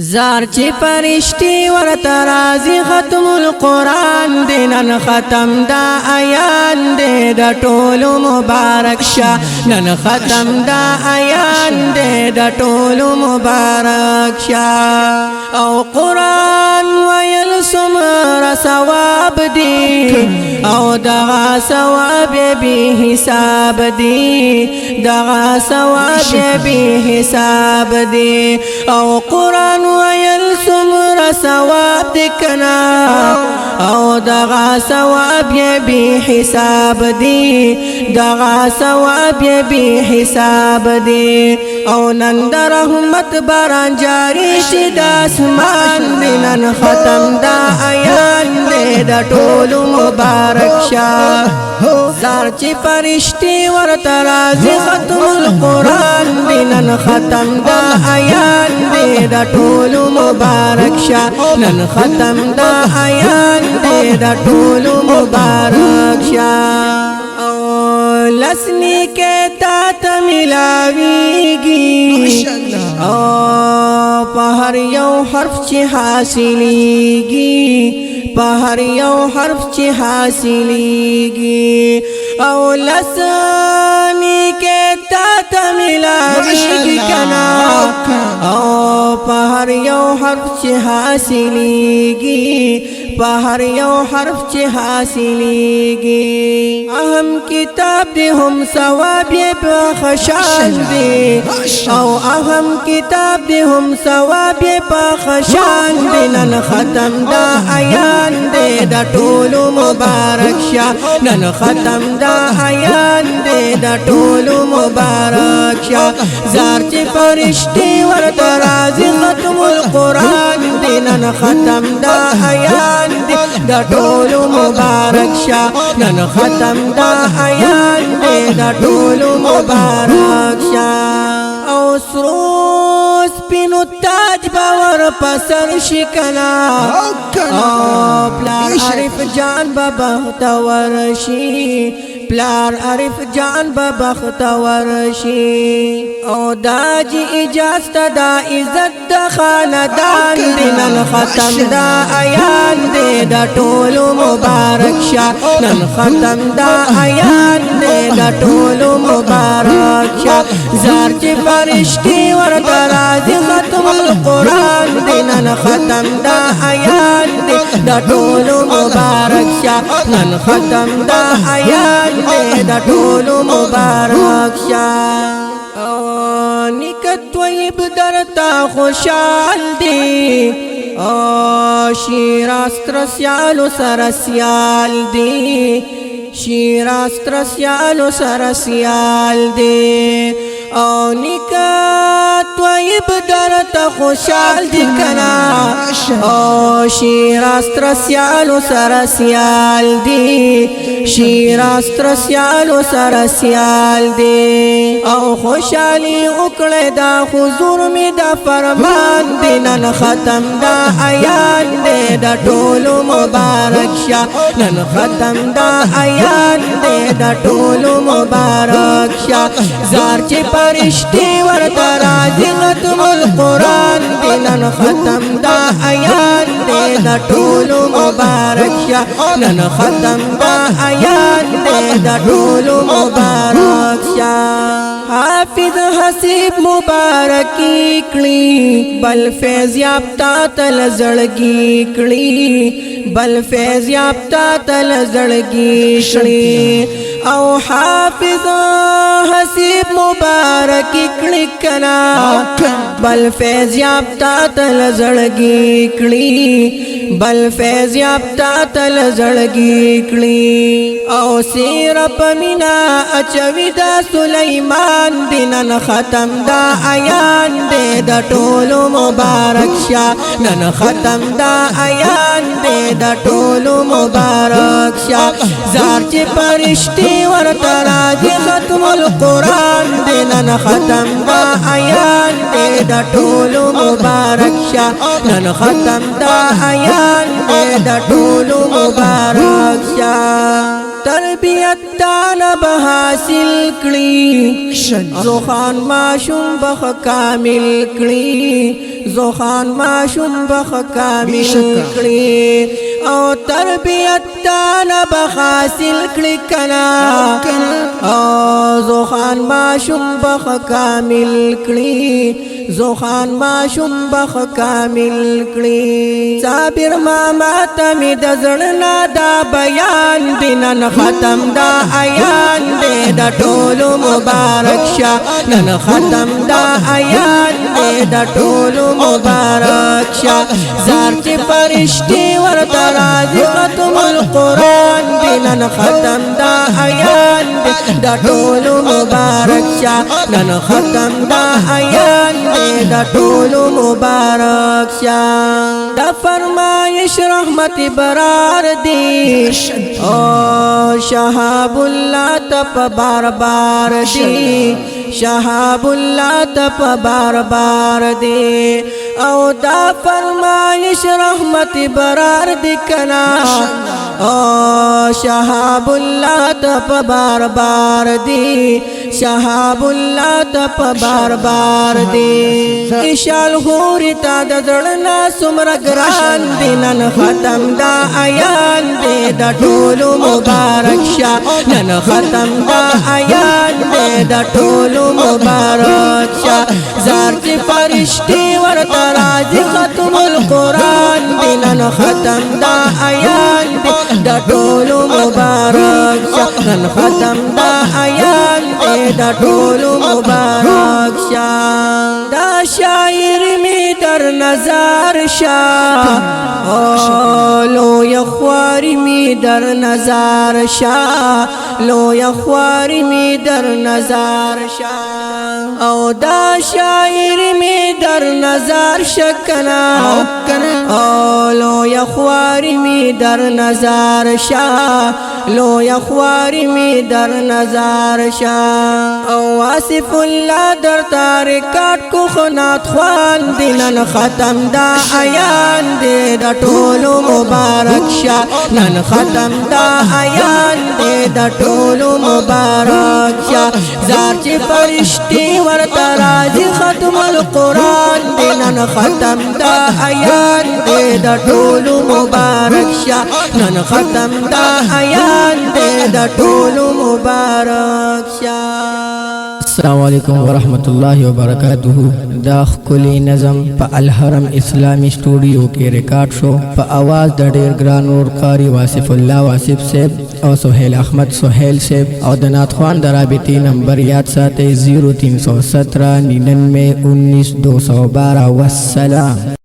زار چی فرشتی ورتا رازی ختم القرآن دینن ختم دا آیان دے دا ټولو مبارک شا نن ختم دا آیان دے دا ټولو مبارک شا او قرآن ویل سمر ثواب دی او دغا ثواب بی حساب دی دغا ثواب بی حساب دی او قرآن ویل سمر ثواب دی کنا او دغا ثواب بی حساب دی دغا ثواب بی حساب دی او نن در رحمت باران جاری شي د اسمان نن ختم دا آیان دې د ټولو مبارک شاه زار چې فرشتي ورته راځي ختم القرآن نن ختم دا آیان دې د ټولو مبارک شاه نن ختم دا آیان دې د ټولو مبارک شاه لسنی کے تات ملاویگی او پہر یو حرف چی حاصلیگی پہر یو حرف چی حاصلیگی او لسنی کے تات ملاویگی کنا او پہر یو حرف چی حاصلیگی پہر یو حرف چی حاصلیگی اہم کتاب دی ہم ثواب بخشان دی او اہم کتاب دی ہم ثواب بخشان دی نن ختم دا آیان دی دا ټولو مبارک شا نن ختم دا آیان دی دا ټولو مبارک شا زار چی فرشتی ورته راځي ختم القرآن دی نن ختم دا آیان دا ټولو مبارک شا نن ختم دا آیان دی دا ټولو مبارک شا او سروس پینو تاج باور پسر شکنا او پلار عارف جان ببختور شي پلار عارف جان ببختور شي او داجی اجازت دا عزت دا خاندان دی نن ختم دا آیان دی دا ټولو مبارک شا نن ختم دا آیان دی دا ټولو مبارک شا زار چی فرشتی ورته راځي ختم القرآن دی نن ختم دا آیان دی دا ټولو مبارک شا نن ختم دا آیان دی دا ټولو مبارک شا نکت طیب درتا خوشحال دی شیراستر سیالو سر سیال دی شیراستر سیالو سر سیال دی او نکت طیب درتا خوشحال دی کنا او شیراستر سیالو سر سیال دی شیراستر سیالو سر سیال دی او خوشحالی اکڑے دا حضور می دا فرمان دی نن ختم دا آیان دی دا ټولو مبارک شا نن ختم دا آیان دی دا ټولو مبارک شا زار چی فرشتی ورته راځي ختم القرآن دی نن ختم دا آیان دی دا ټولو مبارک شا نن ختم دا آیان دی دا ټولو مبارک شا حافظ حسیب مبارکی کړي بل فیض یافتا تل زړګي کړي بل فیض یافتا تل زړګي کړي او حافظ حسیب مبارکی کړي کنا بل فیض یافتا تل زړګي کړي بل فیض یافتا تل زړګي کړي او سیر پمینا اچوي دا سلیمان نن ختم دا آیان دی دا ټولو مبارک شا نن ختم دا آیان دی دا ټولو مبارک شا زار چی فرشتی ورته راځي ختم القرآن دی نن ختم دا آیان دی دا ټولو مبارک شا نن ختم دا آیان دی دا ټولو مبارک شا تربیت تانا بحاصل کړي زوخان ماشوم بخ کامل کړي زوخان ماشوم بخ کامل کړي او تربیت تانا بحاصل کړي کنا او زوخان ماشوم بخ کامل کړي زوخان ماشوم بخ کامل کړي صابر ماما تمی د زړنا دا بیان دینن ختم دا آیان دې د ټولو مبارک شه نن ختم دا آیان دې د ټولو مبارک شه زار چې فرشتي ورته راځي ختم القرآن دینن ختم دا آیان دې د ټولو مبارک شه نن ختم دا آیان دې د ټولو مبارک شه دا فرمایش رحمت برار دی او شهاب الله تپ بار بار دی شهاب الله تپ بار بار دی او دا فرمایش رحمت برار دی کنا او شهاب الله تپ بار بار دی شهاب الله تپ بار بار دی اشال غوري تا د زړنا سمر ګران دینن ختم دا آیان دې د ټولو مبارک شه نن ختم دا آیان دې د ټولو مبارک شه زار چې فرشتي ورته راځي ختم القرآن دینن ختم دا آیان دې د ټولو مبارک شه نن ختم دا آیان دې د ټولو مبارک شه دا شاعر می در نظر شاه لو یخواری می در نظر شاه لو یخواری می در نظر شاه او دا شاعر می در نظر شکنا او لو یخواری می در نظر شاه لو یخواری می در نظر شاه او واصف الله در تارکات کو خنات خوان دینن ختم دا آیان دې د ټولو مبارک شه نن ختم دا آیان دې د ټولو مبارک شه زار چې فرشتي ورته راځي ختم القرآن دینن ختم دا آیان دې د ټولو مبارک شه نن ختم دا آیان دې د ټولو مبارک شه السلام علیکم ورحمۃ اللہ وبرکاتہ دا خلی نظم په الحرم اسلامی سٹوڈیو کې ریکارډ شو په आवाज د ډیر ګران اور قاری واصف الله واصف صاحب او سہیل احمد سہیل صاحب او د نعت خوان د رابطې نمبر یاد ساتئ 0317 99 19 212 والسلام.